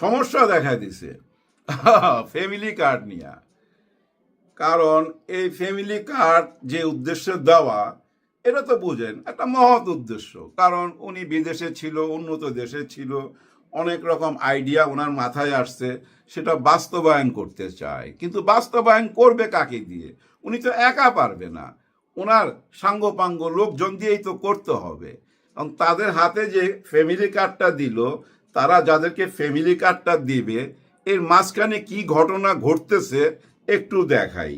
সমস্যা দেখা দিছে ফ্যামিলি কার্ড নিয়ে। কারণ এই ফ্যামিলি কার্ড যে উদ্দেশ্যে দেওয়া, এটা তো বুঝেন একটা মহৎ উদ্দেশ্য। কারণ উনি বিদেশে ছিল, উন্নত দেশে ছিল, অনেক রকম আইডিয়া ওনার মাথায় আসছে, সেটা বাস্তবায়ন করতে চায়। কিন্তু বাস্তবায়ন করবে কাকে দিয়ে? উনি তো একা পারবে না, ওনার সাঙ্গপাঙ্গ লোকজন দিয়েই তো করতে হবে। এবং তাদের হাতে যে ফ্যামিলি কার্ডটা দিল, তারা যাদেরকে ফ্যামিলি কার্ডটা দিবে, এর মাঝখানে কি ঘটনা ঘটতেছে একটু দেখাই।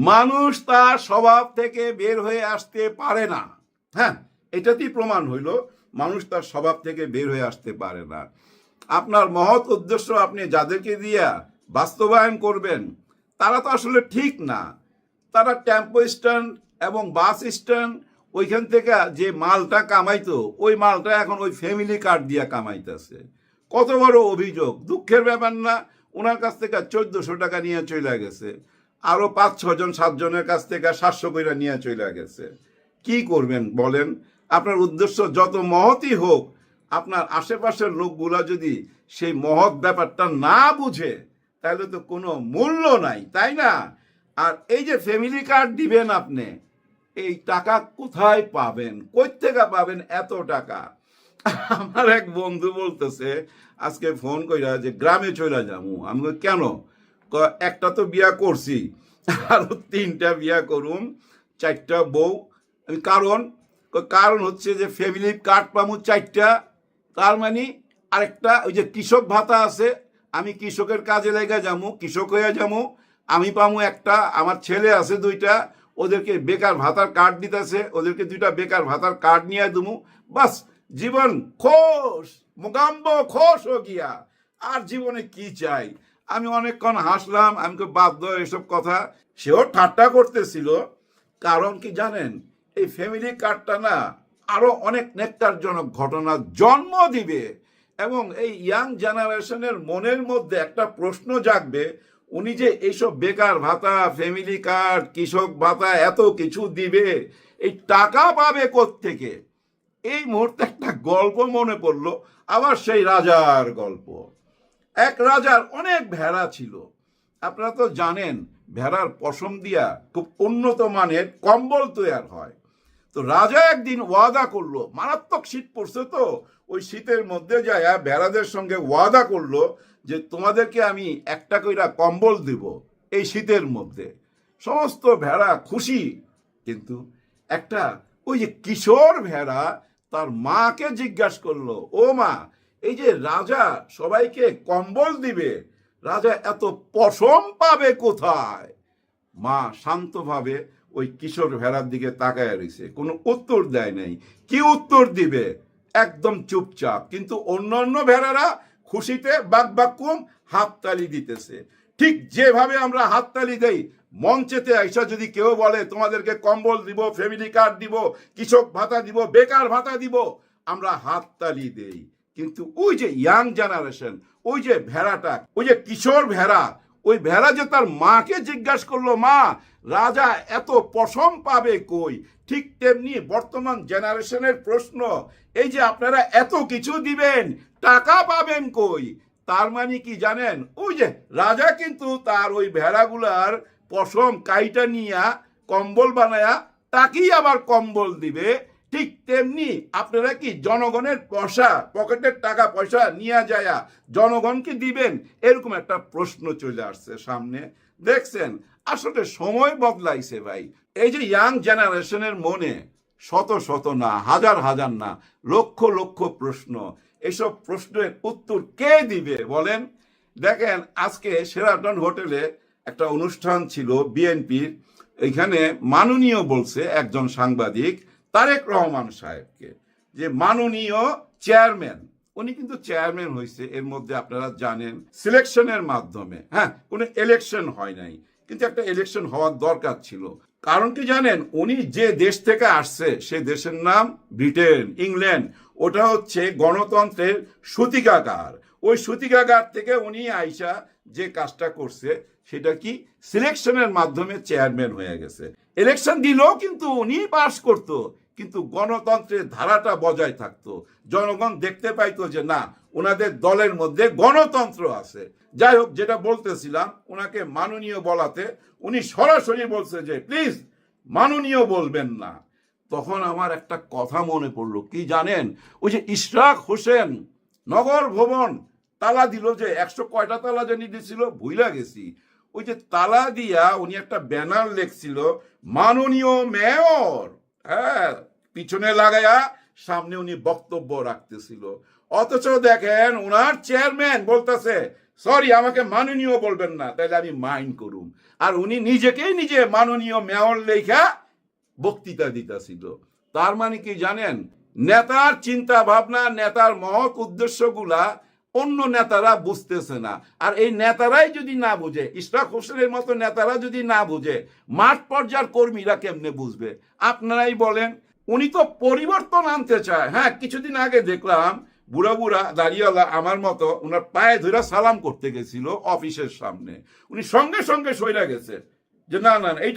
মানুষ তার স্বভাব থেকে বের হয়ে আসতে পারে না। হ্যাঁ, এটাতেই প্রমাণ হইল মানুষ তার স্বভাব থেকে বের হয়ে আসতে পারে না। আপনার মহৎ উদ্দেশ্য আপনি যাদেরকে দিয়া বাস্তবায়ন করবেন, তারা তো আসলে ঠিক না। তারা টেম্পো স্ট্যান্ড এবং বাস স্ট্যান্ড, ওইখান থেকে যে মালটা কামাইতো, ওই মালটা এখন ওই ফ্যামিলি কার্ড দিয়া কামাইতেছে। কত বড় অভিযোগ! দুঃখের ব্যাপার না, ওনার কাছ থেকে 1400 টাকা নিয়ে চলে গেছে, আরো 5-6 জন 7 জনের কাছ থেকে 700 করে নিয়ে চলে গেছে। কি করবেন বলেন? আপনার উদ্দেশ্য যত মহৎই হোক, আপনার আশেপাশের লোকগুলা যদি সেই মহৎ ব্যাপারটা না বুঝে, তাহলে তো কোনো মূল্য নাই, তাই না? আর এই যে ফ্যামিলি কার্ড দিবেন আপনি, এই টাকা কোথায় পাবেন? কই থেকে পাবেন এত টাকা? আমার এক বন্ধু বলতেছে আজকে ফোন কইরা যে গ্রামে চলে যাবো। আমি কই কেন? একটা তো বিয়া করছি, আরো 3টা বিয়া করুম, 4টা বউ। কারণ হচ্ছে যে ফ্যামিলি কার্ড পামু 4টা, তার মানে আরেকটা ওই যে কৃষক ভাতা আছে, আমি কৃষকের কাজে লেগে যাবো, কৃষক হয়ে যাবো, আমি পামু একটা। আমার ছেলে আছে 2টা, ওদেরকে বেকার ভাতার কার্ড দিতেছে, ওদেরকে 2টা বেকার ভাতার কার্ড নিয়ে দেবো। বাস, জীবন খোশ, মুগাম্ব খোশ হো গিয়া। আর জীবনে কি চাই? আমি অনেকক্ষণ হাসলাম, আমি বাধ্য এসব কথা। সেও ঠাট্টা করতেছিল। কারণ কি জানেন, এই ফ্যামিলি কার্ডটা না আরো অনেক নেকটারজনক ঘটনা জন্ম দিবে। এবং এই ইয়াং জেনারেশনের মনের মধ্যে একটা প্রশ্ন জাগবে, উনি যে এইসব বেকার ভাতা, ফ্যামিলি কার্ড, কৃষক ভাতা এত কিছু দিবে, এই টাকা পাবে কোত্থেকে? এই মুহূর্তে একটা গল্প মনে পড়লো, আবার সেই রাজার গল্প। এক রাজার অনেক ভেড়া ছিল। আপনারা তো জানেন ভেড়ার পশম দিয়া খুব উন্নত মানের কম্বল তৈরি হয়। তো রাজা একদিন ওয়াদা করলো, মারাত্মক শীত পড়ছে, তো ওই শীতের মধ্যে যায় ভেড়াদের সঙ্গে ওয়াদা করলো যে তোমাদেরকে আমি একটা কইরা কম্বল দেব এই শীতের মধ্যে। সমস্ত ভেড়া খুশি। কিন্তু একটা ওই যে কিশোর ভেড়া তার মাকে জিজ্ঞাসা করলো, ও মা, এই যে রাজা সবাইকে কম্বল দিবে, রাজা এত পশম পাবে কোথায়? মা শান্তভাবে ওই কিশোর ভেড়ার দিকে তাকায় রয়েছে, কোনো উত্তর দেয় নাই। কি উত্তর দিবে? একদম চুপচাপ। কিন্তু অন্যান্য ভেড়ারা খুশিতে বাকবাকুম হাততালি দিতেছে। ঠিক যেভাবে আমরা হাততালি দেই, মঞ্চেতে আইসা যদি কেউ বলে তোমাদেরকে কম্বল দিব, ফ্যামিলি কার্ড দিব, কৃষক ভাতা দিব, বেকার ভাতা দিব, আমরা হাততালি দেই। কিন্তু ওই যে ইয়াং জেনারেশন, ওই যে ভেড়াটা, ওই যে কিশোর ভেড়া, ওই ভেড়া যে তার মাকে জিজ্ঞাসা করলো, মা, রাজা এত পশম পাবে কই? ঠিক তেমনি বর্তমান জেনারেশনের প্রশ্ন, এই যে আপনারা এত কিছু দিবেন, টাকা পাবেন কই? তার মানে কি জানেন, ওই যে রাজা কিন্তু তার ওই ভেড়াগুলার পশম কাইটা নিয়া কম্বল বানায়া তাকেই আবার কম্বল দিবে। ঠিক তেমনি আপনারা কি জনগণের পয়সা, পকেটের টাকা পয়সা নিয়ে যায় জনগণকে দিবেন? এরকম একটা প্রশ্ন চলে আসছে সামনে। দেখছেন, আসলে সময় বদলাইছে ভাই। এই যে ইয়াং জেনারেশনের মনে শত শত না, হাজার হাজার না, লক্ষ লক্ষ প্রশ্ন। এসব প্রশ্নের উত্তর কে দিবে বলেন? দেখেন, আজকে শেরাটন হোটেলে একটা অনুষ্ঠান ছিল বিএনপির। এখানে মাননীয় বলছে একজন সাংবাদিক তারেক রহমান সাহেবকে, যে মাননীয় চেয়ারম্যান, উনি কিন্তু চেয়ারম্যান হয়েছে, এর মধ্যে আপনারা জানেন সিলেকশনের মাধ্যমে। হ্যাঁ, কোনো ইলেকশন হয় নাই, কিন্তু একটা ইলেকশন হওয়ার দরকার ছিল। কারণ কি জানেন, উনি যে দেশ থেকে আসছে সে দেশের নাম ব্রিটেন, ইংল্যান্ড। ওটা হচ্ছে গণতন্ত্রের সূতিকাগার। ওই সূতিকাগার থেকে উনি আইসা যে কাজটা করছে সেটা কি সিলেকশনের মাধ্যমে চেয়ারম্যান হয়ে গেছে। ইলেকশন দিলেও কিন্তু উনি পাস করতো, কিন্তু গণতন্ত্রের ধারাটা বজায় থাকতো। জনগণ দেখতে পাইতো যে না, ওনাদের দলের মধ্যে গণতন্ত্র আছে। যাই হোক, যেটা বলতেছিলাম, ওনাকে মাননীয় বলাতে উনি সরাসরি বলছে যে প্লিজ মাননীয় বলবেন না। তখন আমার একটা কথা মনে পড়লো, কি জানেন, ওই যে ইশরাক হোসেন নগর ভবন তালা দিল, যে 100 কয়টা তালা জানি দিছিল ভুইলা গেছি। ওই যে তালা দিয়া উনি একটা ব্যানার লেখছিল মাননীয় মেয়র, হ্যাঁ, পিছনে লাগায়া সামনে উনি বক্তব্য রাখতেছিল। অথচ দেখেন ওনার চেয়ারম্যান বলতেছে সরি আমাকে মাননীয় বলবেন না, তাহলে আমি মাইন্ড করুম। আর উনি নিজেকেই নিজে মাননীয় মেয়র লেখা বক্তৃতা দিতেছিল। তার মানে কি জানেন, নেতার চিন্তা ভাবনা, নেতার মহৎ উদ্দেশ্যগুলা অন্য নেতারা বুঝতেছে না। আর এই নেতারাই যদি না বুঝে, ইশরাক হোসেনের মতো নেতারা যদি না বুঝে, মাঠ পর্যায়ের কর্মীরা কেমনে বুঝবে? আপনারাই বলেন। উনি তো পরিবর্তন আনতে চায়। হ্যাঁ, কিছুদিন আগে দেখলাম বুড়া বুড়া দাঁড়িয়েওয়ালা আমার মতো ওনার পায়ে ধরে সালাম করতে গেছিল অফিসের সামনে। উনি সঙ্গে সঙ্গে সইরা গেছে যে না না এইটা